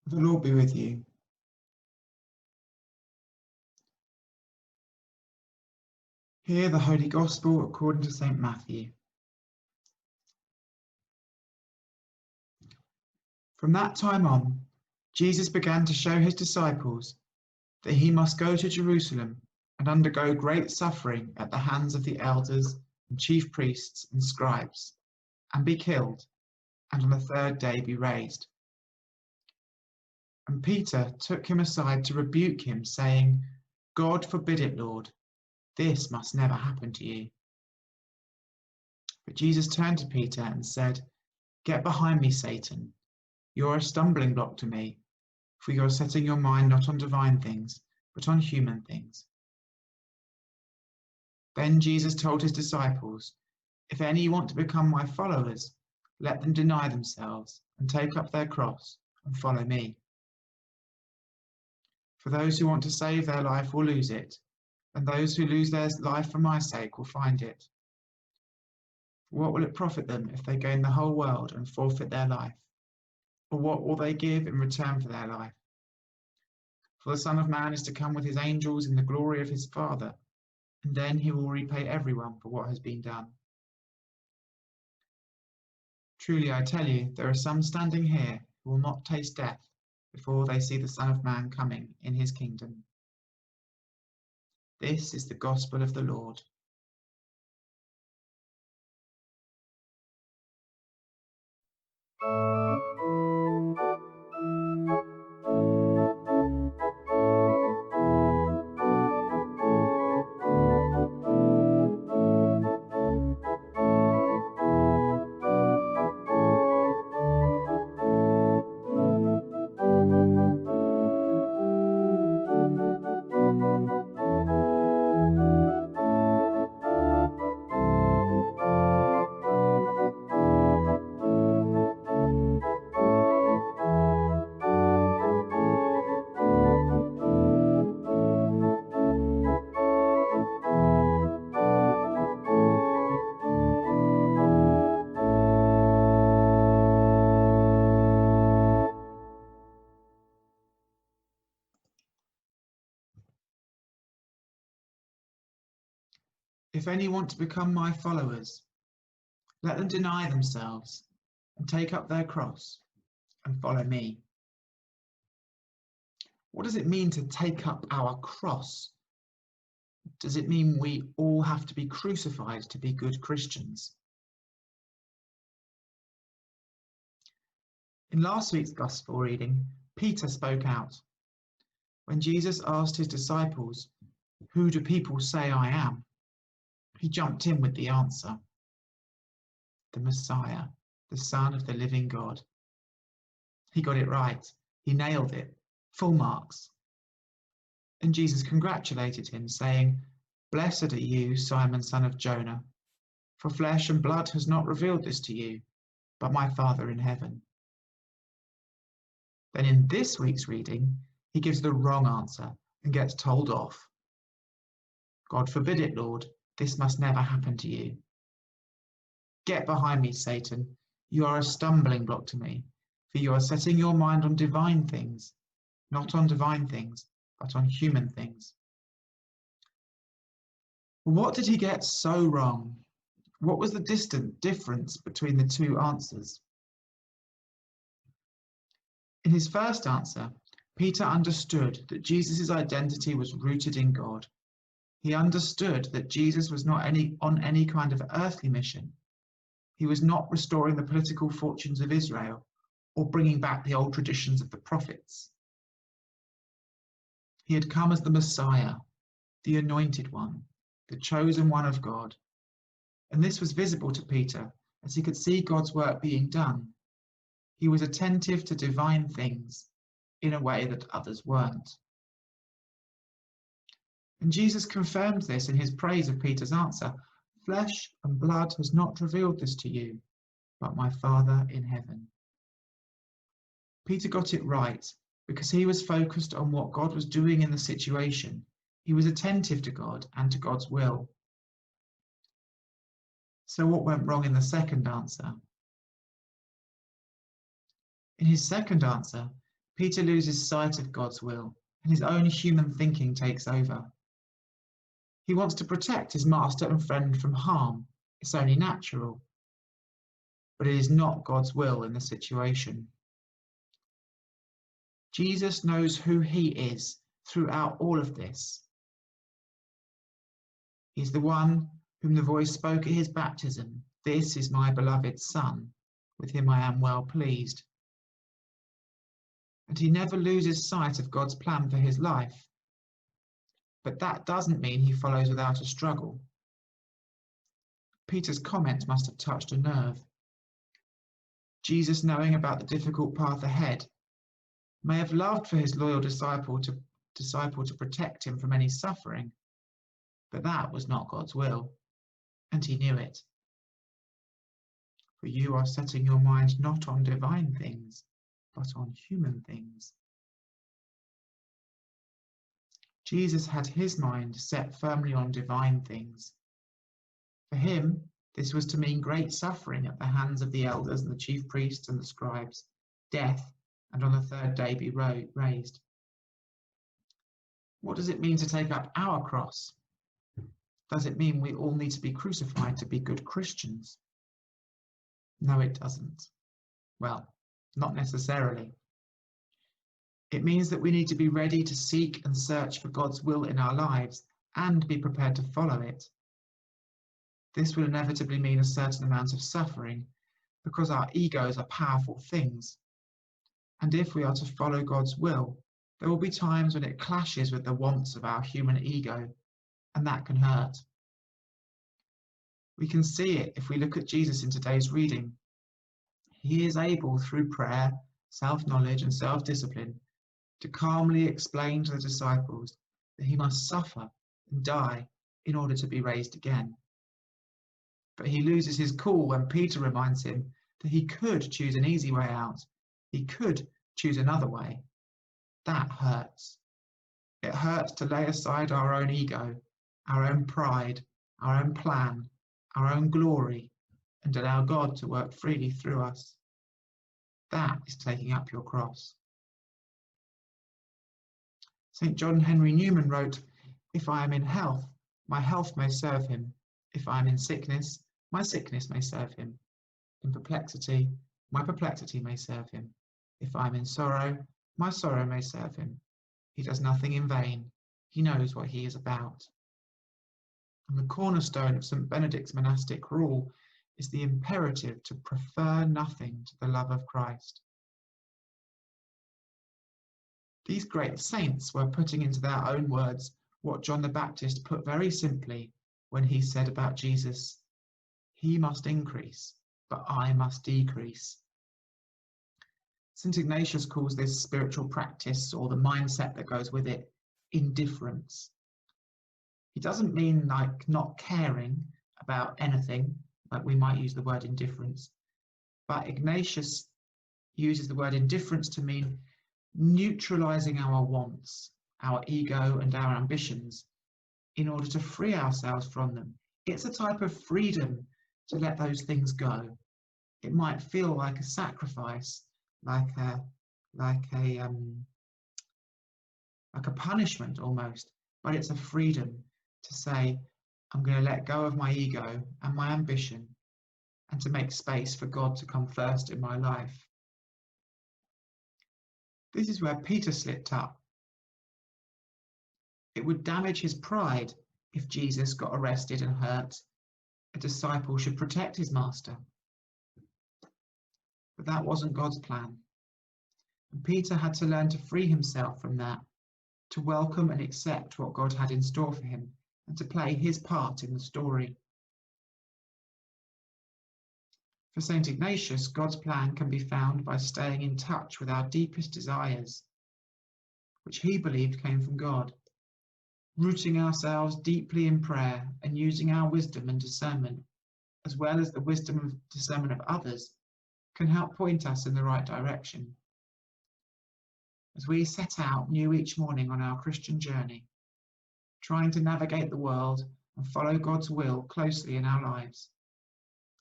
The Lord be with you. Hear the Holy Gospel according to St. Matthew. From that time on, Jesus began to show his disciples that he must go to Jerusalem and undergo great suffering at the hands of the elders and chief priests and scribes, and be killed, and on the third day be raised. And Peter took him aside to rebuke him, saying, God forbid it, Lord. This must never happen to you. But Jesus turned to Peter and said, Get behind me, Satan. You are a stumbling block to me, for you are setting your mind not on divine things, but on human things. Then Jesus told his disciples, If any want to become my followers, let them deny themselves and take up their cross and follow me. For those who want to save their life will lose it, and those who lose their life for my sake will find it. What will it profit them if they gain the whole world and forfeit their life? Or what will they give in return for their life? For the Son of Man is to come with his angels in the glory of his Father, and then he will repay everyone for what has been done. Truly I tell you, there are some standing here who will not taste death before they see the Son of Man coming in his kingdom. This is the gospel of the Lord. If any want to become my followers, let them deny themselves and take up their cross and follow me. What does it mean to take up our cross? Does it mean we all have to be crucified to be good Christians? In last week's Gospel reading, Peter spoke out. When Jesus asked his disciples, Who do people say I am? He jumped in with the answer. The Messiah, the Son of the living God. He got it right. He nailed it. Full marks. And Jesus congratulated him, saying, Blessed are you, Simon, son of Jonah, for flesh and blood has not revealed this to you, but my Father in heaven. Then in this week's reading, he gives the wrong answer and gets told off. God forbid it, Lord. This must never happen to you. Get behind me, Satan. You are a stumbling block to me, for you are setting your mind on divine things, not on divine things, but on human things. What did he get so wrong? What was the distant difference between the two answers? In his first answer, Peter understood that Jesus' identity was rooted in God. He understood that Jesus was not on any kind of earthly mission. He was not restoring the political fortunes of Israel or bringing back the old traditions of the prophets. He had come as the Messiah, the anointed one, the chosen one of God. And this was visible to Peter as he could see God's work being done. He was attentive to divine things in a way that others weren't. And Jesus confirmed this in his praise of Peter's answer. Flesh and blood has not revealed this to you, but my Father in heaven. Peter got it right because he was focused on what God was doing in the situation. He was attentive to God and to God's will. So what went wrong in the second answer? In his second answer, Peter loses sight of God's will and his own human thinking takes over. He wants to protect his master and friend from harm. It's only natural. But it is not God's will in the situation. Jesus knows who he is throughout all of this. He's the one whom the voice spoke at his baptism. This is my beloved Son, with him I am well pleased. And he never loses sight of God's plan for his life. But that doesn't mean he follows without a struggle. Peter's comment must have touched a nerve. Jesus, knowing about the difficult path ahead, may have loved for his loyal disciple to protect him from any suffering, but that was not God's will, and he knew it. For you are setting your mind not on divine things, but on human things. Jesus had his mind set firmly on divine things. For him, this was to mean great suffering at the hands of the elders and the chief priests and the scribes, death, and on the third day be raised. What does it mean to take up our cross? Does it mean we all need to be crucified to be good Christians? No, it doesn't. Well, not necessarily. It means that we need to be ready to seek and search for God's will in our lives and be prepared to follow it. This will inevitably mean a certain amount of suffering because our egos are powerful things. And if we are to follow God's will, there will be times when it clashes with the wants of our human ego, and that can hurt. We can see it if we look at Jesus in today's reading. He is able, through prayer, self-knowledge, and self-discipline, to calmly explain to the disciples that he must suffer and die in order to be raised again. But he loses his cool when Peter reminds him that he could choose an easy way out. He could choose another way. That hurts. It hurts to lay aside our own ego, our own pride, our own plan, our own glory, and allow God to work freely through us. That is taking up your cross. St. John Henry Newman wrote, "If I am in health, my health may serve him. If I am in sickness, my sickness may serve him. In perplexity, my perplexity may serve him. If I am in sorrow, my sorrow may serve him. He does nothing in vain. He knows what he is about." And the cornerstone of St. Benedict's monastic rule is the imperative to prefer nothing to the love of Christ. These great saints were putting into their own words what John the Baptist put very simply when he said about Jesus, "He must increase, but I must decrease." St. Ignatius calls this spiritual practice, or the mindset that goes with it, indifference. He doesn't mean like not caring about anything, like we might use the word indifference, but Ignatius uses the word indifference to mean neutralizing our wants, our ego and our ambitions in order to free ourselves from them. It's a type of freedom to let those things go. It might feel like a sacrifice, like a punishment almost, but it's a freedom to say, I'm going to let go of my ego and my ambition and to make space for God to come first in my life. This is where Peter slipped up. It would damage his pride if Jesus got arrested and hurt. A disciple should protect his master. But that wasn't God's plan. And Peter had to learn to free himself from that, to welcome and accept what God had in store for him, and to play his part in the story. For St. Ignatius, God's plan can be found by staying in touch with our deepest desires, which he believed came from God. Rooting ourselves deeply in prayer and using our wisdom and discernment, as well as the wisdom and discernment of others, can help point us in the right direction. As we set out new each morning on our Christian journey, trying to navigate the world and follow God's will closely in our lives,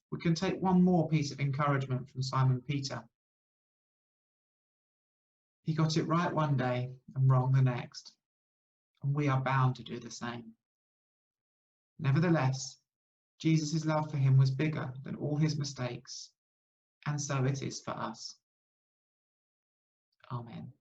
we can take one more piece of encouragement from Simon Peter. He got it right one day and wrong the next, and we are bound to do the same. Nevertheless, Jesus' love for him was bigger than all his mistakes, and so it is for us. Amen.